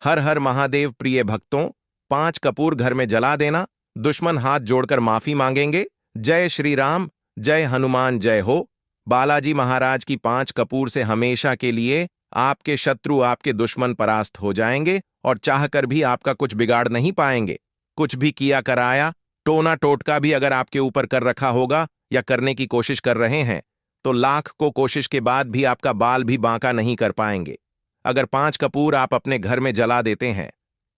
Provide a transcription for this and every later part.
हर हर महादेव प्रिय भक्तों, 5 कपूर घर में जला देना। दुश्मन हाथ जोड़कर माफी मांगेंगे। जय श्री राम, जय हनुमान, जय हो। बालाजी महाराज की 5 कपूर से हमेशा के लिए आपके शत्रु, आपके दुश्मन परास्त हो जाएंगे और चाहकर भी आपका कुछ बिगाड़ नहीं पाएंगे। कुछ भी किया कराया, टोना टोटका भी अगर आपके ऊपर कर रखा होगा या करने की कोशिश कर रहे हैं, तो लाख को कोशिश के बाद भी आपका बाल भी बांका नहीं कर पाएंगे। अगर 5 कपूर आप अपने घर में जला देते हैं,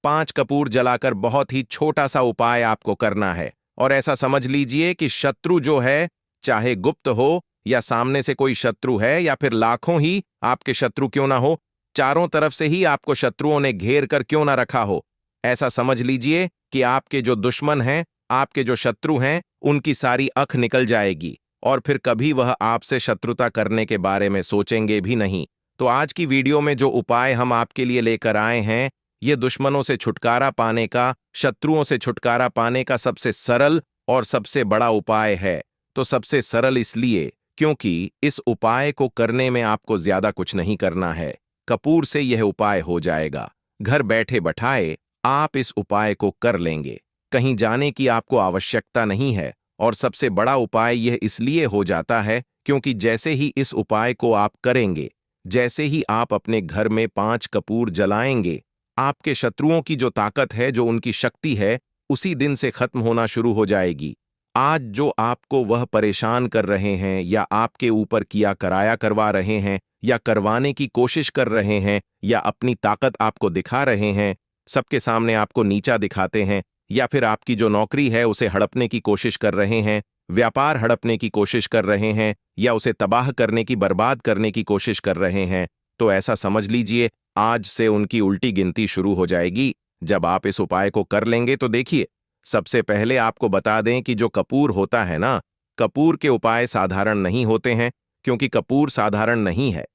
5 कपूर जलाकर बहुत ही छोटा सा उपाय आपको करना है। और ऐसा समझ लीजिए कि शत्रु जो है, चाहे गुप्त हो या सामने से कोई शत्रु है या फिर लाखों ही आपके शत्रु क्यों ना हो, चारों तरफ से ही आपको शत्रुओं ने घेर कर क्यों ना रखा हो, ऐसा समझ लीजिए कि आपके जो दुश्मन हैं, आपके जो शत्रु हैं, उनकी सारी अख निकल जाएगी और फिर कभी वह आपसे शत्रुता करने के बारे में सोचेंगे भी नहीं। तो आज की वीडियो में जो उपाय हम आपके लिए लेकर आए हैं, ये दुश्मनों से छुटकारा पाने का, शत्रुओं से छुटकारा पाने का सबसे सरल और सबसे बड़ा उपाय है। तो सबसे सरल इसलिए क्योंकि इस उपाय को करने में आपको ज्यादा कुछ नहीं करना है। कपूर से यह उपाय हो जाएगा। घर बैठे बैठाए आप इस उपाय को कर लेंगे। कहीं जाने की आपको आवश्यकता नहीं है। और सबसे बड़ा उपाय यह इसलिए हो जाता है क्योंकि जैसे ही इस उपाय को आप करेंगे, जैसे ही आप अपने घर में 5 कपूर जलाएंगे, आपके शत्रुओं की जो ताकत है, जो उनकी शक्ति है, उसी दिन से खत्म होना शुरू हो जाएगी। आज जो आपको वह परेशान कर रहे हैं या आपके ऊपर किया कराया करवा रहे हैं या करवाने की कोशिश कर रहे हैं या अपनी ताकत आपको दिखा रहे हैं, सबके सामने आपको नीचा दिखाते हैं, या फिर आपकी जो नौकरी है उसे हड़पने की कोशिश कर रहे हैं, व्यापार हड़पने की कोशिश कर रहे हैं या उसे तबाह करने की, बर्बाद करने की कोशिश कर रहे हैं, तो ऐसा समझ लीजिए आज से उनकी उल्टी गिनती शुरू हो जाएगी। जब आप इस उपाय को कर लेंगे तो देखिए, सबसे पहले आपको बता दें कि जो कपूर होता है ना, कपूर के उपाय साधारण नहीं होते हैं, क्योंकि कपूर साधारण नहीं है।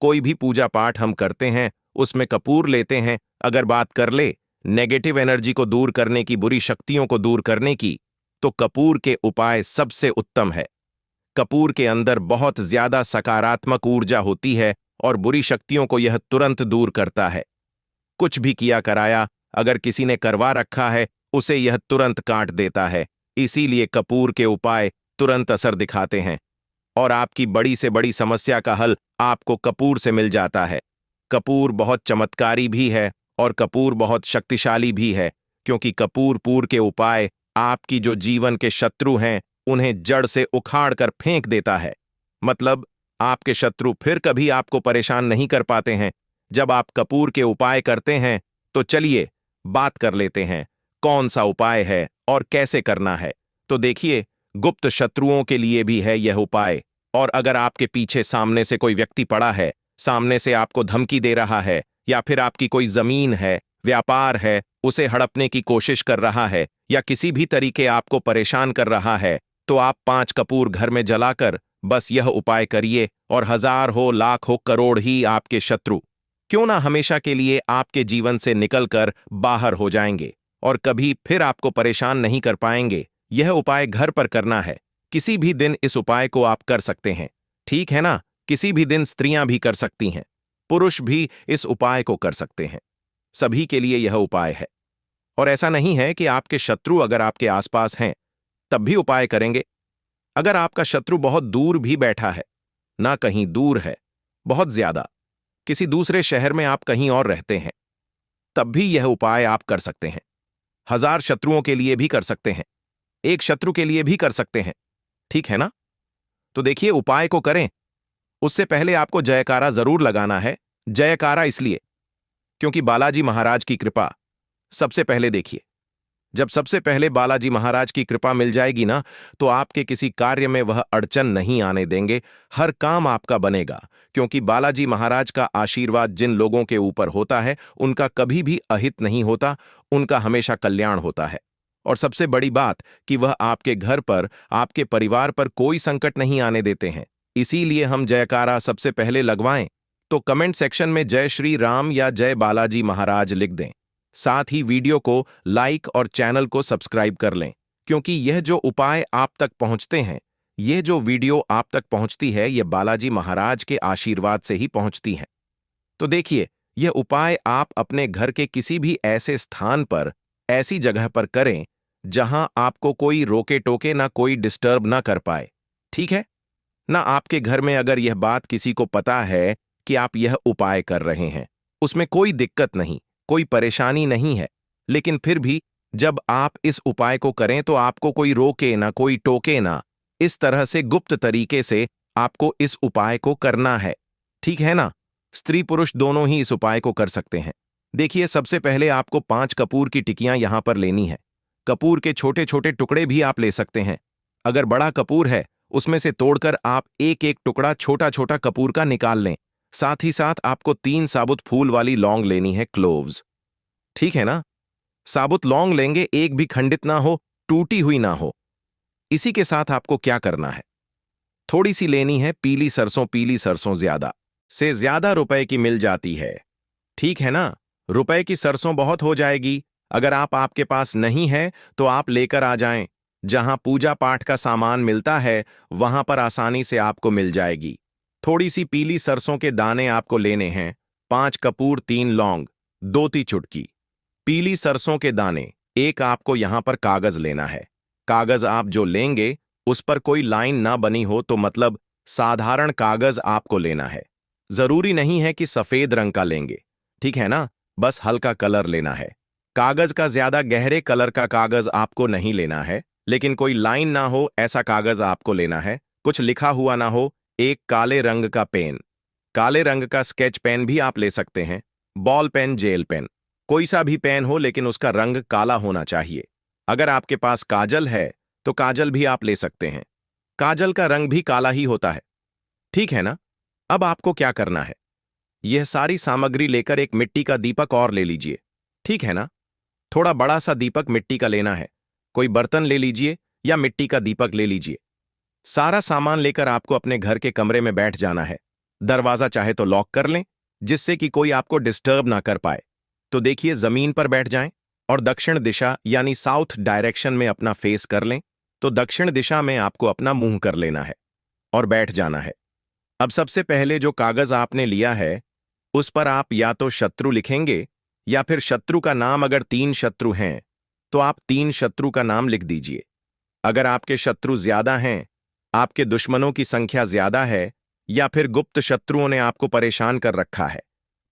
कोई भी पूजा पाठ हम करते हैं, उसमें कपूर लेते हैं। अगर बात कर ले नेगेटिव एनर्जी को दूर करने की, बुरी शक्तियों को दूर करने की, तो कपूर के उपाय सबसे उत्तम है। कपूर के अंदर बहुत ज्यादा सकारात्मक ऊर्जा होती है और बुरी शक्तियों को यह तुरंत दूर करता है। कुछ भी किया कराया अगर किसी ने करवा रखा है, उसे यह तुरंत काट देता है। इसीलिए कपूर के उपाय तुरंत असर दिखाते हैं और आपकी बड़ी से बड़ी समस्या का हल आपको कपूर से मिल जाता है। कपूर बहुत चमत्कारी भी है और कपूर बहुत शक्तिशाली भी है, क्योंकि कपूर के उपाय आपकी जो जीवन के शत्रु हैं, उन्हें जड़ से उखाड़ कर फेंक देता है। मतलब आपके शत्रु फिर कभी आपको परेशान नहीं कर पाते हैं। जब आप कपूर के उपाय करते हैं, तो चलिए बात कर लेते हैं कौन सा उपाय है और कैसे करना है। तो देखिए, गुप्त शत्रुओं के लिए भी है यह उपाय। और अगर आपके पीछे सामने से कोई व्यक्ति पड़ा है, सामने से आपको धमकी दे रहा है, या फिर आपकी कोई जमीन है, व्यापार है, उसे हड़पने की कोशिश कर रहा है, या किसी भी तरीके आपको परेशान कर रहा है, तो आप 5 कपूर घर में जलाकर बस यह उपाय करिए और 1000 हो, लाख हो, करोड़ ही आपके शत्रु क्यों ना हमेशा के लिए आपके जीवन से निकलकर बाहर हो जाएंगे और कभी फिर आपको परेशान नहीं कर पाएंगे। यह उपाय घर पर करना है। किसी भी दिन इस उपाय को आप कर सकते हैं, ठीक है ना। किसी भी दिन स्त्रियां भी कर सकती हैं, पुरुष भी इस उपाय को कर सकते हैं। सभी के लिए यह उपाय है। और ऐसा नहीं है कि आपके शत्रु अगर आपके आसपास हैं तब भी उपाय करेंगे। अगर आपका शत्रु बहुत दूर भी बैठा है, ना कहीं दूर है, बहुत ज्यादा, किसी दूसरे शहर में आप कहीं और रहते हैं, तब भी यह उपाय आप कर सकते हैं। 1000 शत्रुओं के लिए भी कर सकते हैं, एक शत्रु के लिए भी कर सकते हैं, ठीक है ना। तो देखिए, उपाय को करें उससे पहले आपको जयकारा जरूर लगाना है। जयकारा इसलिए क्योंकि बालाजी महाराज की कृपा सबसे पहले देखिए। जब सबसे पहले बालाजी महाराज की कृपा मिल जाएगी ना, तो आपके किसी कार्य में वह अड़चन नहीं आने देंगे। हर काम आपका बनेगा, क्योंकि बालाजी महाराज का आशीर्वाद जिन लोगों के ऊपर होता है, उनका कभी भी अहित नहीं होता, उनका हमेशा कल्याण होता है। और सबसे बड़ी बात कि वह आपके घर पर, आपके परिवार पर कोई संकट नहीं आने देते हैं। इसीलिए हम जयकारा सबसे पहले लगवाएं। तो कमेंट सेक्शन में जय श्री राम या जय बालाजी महाराज लिख दें। साथ ही वीडियो को लाइक और चैनल को सब्सक्राइब कर लें, क्योंकि यह जो उपाय आप तक पहुंचते हैं, यह जो वीडियो आप तक पहुंचती है, यह बालाजी महाराज के आशीर्वाद से ही पहुंचती है। तो देखिए, यह उपाय आप अपने घर के किसी भी ऐसे स्थान पर, ऐसी जगह पर करें जहां आपको कोई रोके टोके ना कोई डिस्टर्ब ना कर पाए। ठीक है ना? आपके घर में अगर यह बात किसी को पता है कि आप यह उपाय कर रहे हैं, उसमें कोई दिक्कत नहीं, कोई परेशानी नहीं है। लेकिन फिर भी जब आप इस उपाय को करें तो आपको कोई रोके ना कोई टोके ना, इस तरह से गुप्त तरीके से आपको इस उपाय को करना है। ठीक है ना? स्त्री पुरुष दोनों ही इस उपाय को कर सकते हैं। देखिए, सबसे पहले आपको 5 कपूर की टिकियां यहां पर लेनी है। कपूर के छोटे छोटे टुकड़े भी आप ले सकते हैं। अगर बड़ा कपूर है, उसमें से तोड़कर आप एक एक टुकड़ा छोटा छोटा कपूर का निकाल लें। साथ ही साथ आपको 3 साबुत फूल वाली लौंग लेनी है, क्लोव्स। ठीक है ना? साबुत लौंग लेंगे, एक भी खंडित ना हो, टूटी हुई ना हो। इसी के साथ आपको क्या करना है, थोड़ी सी लेनी है पीली सरसों। पीली सरसों ज्यादा से ज्यादा रुपए की मिल जाती है। ठीक है ना? रुपए की सरसों बहुत हो जाएगी। अगर आपके पास नहीं है तो आप लेकर आ जाएं। जहां पूजा पाठ का सामान मिलता है वहां पर आसानी से आपको मिल जाएगी। थोड़ी सी पीली सरसों के दाने आपको लेने हैं, 5 कपूर, 3 लौंग, 2 चुटकी पीली सरसों के दाने। एक आपको यहां पर कागज लेना है। कागज आप जो लेंगे उस पर कोई लाइन ना बनी हो, तो मतलब साधारण कागज आपको लेना है। जरूरी नहीं है कि सफेद रंग का लेंगे, ठीक है ना? बस हल्का कलर लेना है। कागज का ज्यादा गहरे कलर का कागज आपको नहीं लेना है, लेकिन कोई लाइन ना हो ऐसा कागज आपको लेना है। कुछ लिखा हुआ ना हो। एक काले रंग का पेन, काले रंग का स्केच पेन भी आप ले सकते हैं। बॉल पेन, जेल पेन, कोई सा भी पेन हो, लेकिन उसका रंग काला होना चाहिए। अगर आपके पास काजल है तो काजल भी आप ले सकते हैं। काजल का रंग भी काला ही होता है। ठीक है ना? अब आपको क्या करना है, यह सारी सामग्री लेकर एक मिट्टी का दीपक और ले लीजिए। ठीक है ना? थोड़ा बड़ा सा दीपक मिट्टी का लेना है। कोई बर्तन ले लीजिए या मिट्टी का दीपक ले लीजिए। सारा सामान लेकर आपको अपने घर के कमरे में बैठ जाना है। दरवाजा चाहे तो लॉक कर लें, जिससे कि कोई आपको डिस्टर्ब ना कर पाए। तो देखिए, जमीन पर बैठ जाएं और दक्षिण दिशा यानी साउथ डायरेक्शन में अपना फेस कर लें। तो दक्षिण दिशा में आपको अपना मुंह कर लेना है और बैठ जाना है। अब सबसे पहले जो कागज आपने लिया है उस पर आप या तो शत्रु लिखेंगे या फिर शत्रु का नाम। अगर 3 शत्रु हैं तो आप 3 शत्रु का नाम लिख दीजिए। अगर आपके शत्रु ज्यादा हैं, आपके दुश्मनों की संख्या ज्यादा है, या फिर गुप्त शत्रुओं ने आपको परेशान कर रखा है,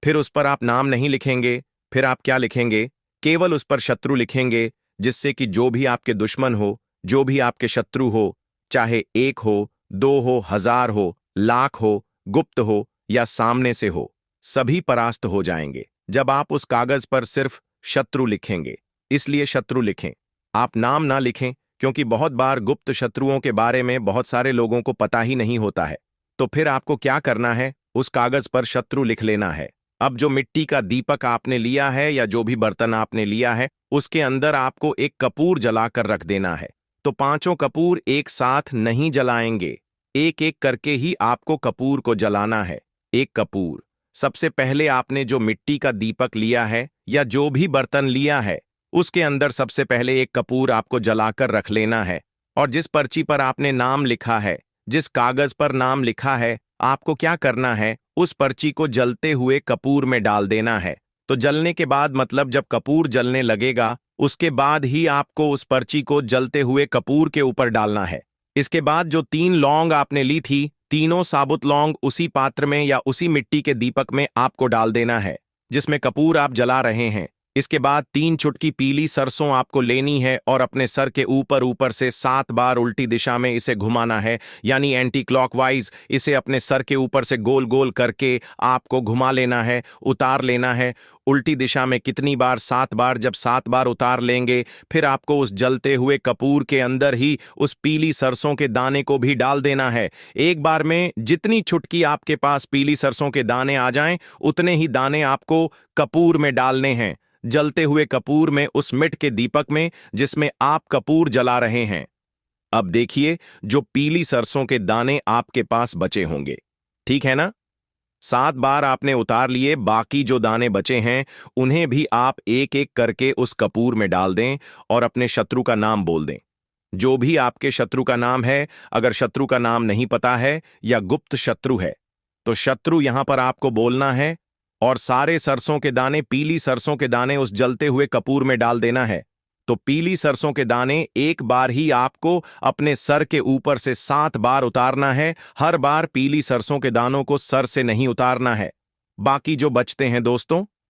फिर उस पर आप नाम नहीं लिखेंगे। फिर आप क्या लिखेंगे, केवल उस पर शत्रु लिखेंगे, जिससे कि जो भी आपके दुश्मन हो, जो भी आपके शत्रु हो, चाहे 1 हो, 2 हो, 1000 हो, लाख हो, गुप्त हो या सामने से हो, सभी परास्त हो जाएंगे जब आप उस कागज पर सिर्फ शत्रु लिखेंगे। इसलिए शत्रु लिखें, आप नाम ना लिखें, क्योंकि बहुत बार गुप्त शत्रुओं के बारे में बहुत सारे लोगों को पता ही नहीं होता है। तो फिर आपको क्या करना है, उस कागज पर शत्रु लिख लेना है। अब जो मिट्टी का दीपक आपने लिया है या जो भी बर्तन आपने लिया है, उसके अंदर आपको एक कपूर जलाकर रख देना है। तो 5 कपूर एक साथ नहीं जलाएंगे, एक एक करके ही आपको कपूर को जलाना है। एक कपूर, सबसे पहले आपने जो मिट्टी का दीपक लिया है या जो भी बर्तन लिया है, उसके अंदर सबसे पहले एक कपूर आपको जलाकर रख लेना है। और जिस पर्ची पर आपने नाम लिखा है, जिस कागज पर नाम लिखा है, आपको क्या करना है, उस पर्ची को जलते हुए कपूर में डाल देना है। तो जलने के बाद, मतलब जब कपूर जलने लगेगा, उसके बाद ही आपको उस पर्ची को जलते हुए कपूर के ऊपर डालना है। इसके बाद जो 3 लौंग आपने ली थी, तीनों साबुत लौंग उसी पात्र में या उसी मिट्टी के दीपक में आपको डाल देना है जिसमें कपूर आप जला रहे हैं। इसके बाद 3 चुटकी पीली सरसों आपको लेनी है और अपने सर के ऊपर ऊपर से 7 बार उल्टी दिशा में इसे घुमाना है, यानी एंटी क्लॉकवाइज। इसे अपने सर के ऊपर से गोल गोल करके आपको घुमा लेना है, उतार लेना है। उल्टी दिशा में कितनी बार? 7 बार। जब 7 बार उतार लेंगे, फिर आपको उस जलते हुए कपूर के अंदर ही उस पीली सरसों के दाने को भी डाल देना है। एक बार में जितनी चुटकी आपके पास पीली सरसों के दाने आ जाएं, उतने ही दाने आपको कपूर में डालने हैं, जलते हुए कपूर में, उस मिट के दीपक में जिसमें आप कपूर जला रहे हैं। अब देखिए, जो पीली सरसों के दाने आपके पास बचे होंगे, ठीक है ना? 7 बार आपने उतार लिए, बाकी जो दाने बचे हैं उन्हें भी आप एक एक करके उस कपूर में डाल दें और अपने शत्रु का नाम बोल दें। जो भी आपके शत्रु का नाम है, अगर शत्रु का नाम नहीं पता है या गुप्त शत्रु है, तो शत्रु यहां पर आपको बोलना है और सारे सरसों के दाने, पीली सरसों के दाने उस जलते हुए कपूर में डाल देना है। तो पीली सरसों के दाने एक बार ही आपको अपने सर के ऊपर से 7 बार उतारना है। हर बार पीली सरसों के दानों को सर से नहीं उतारना है। बाकी जो बचते हैं दोस्तों,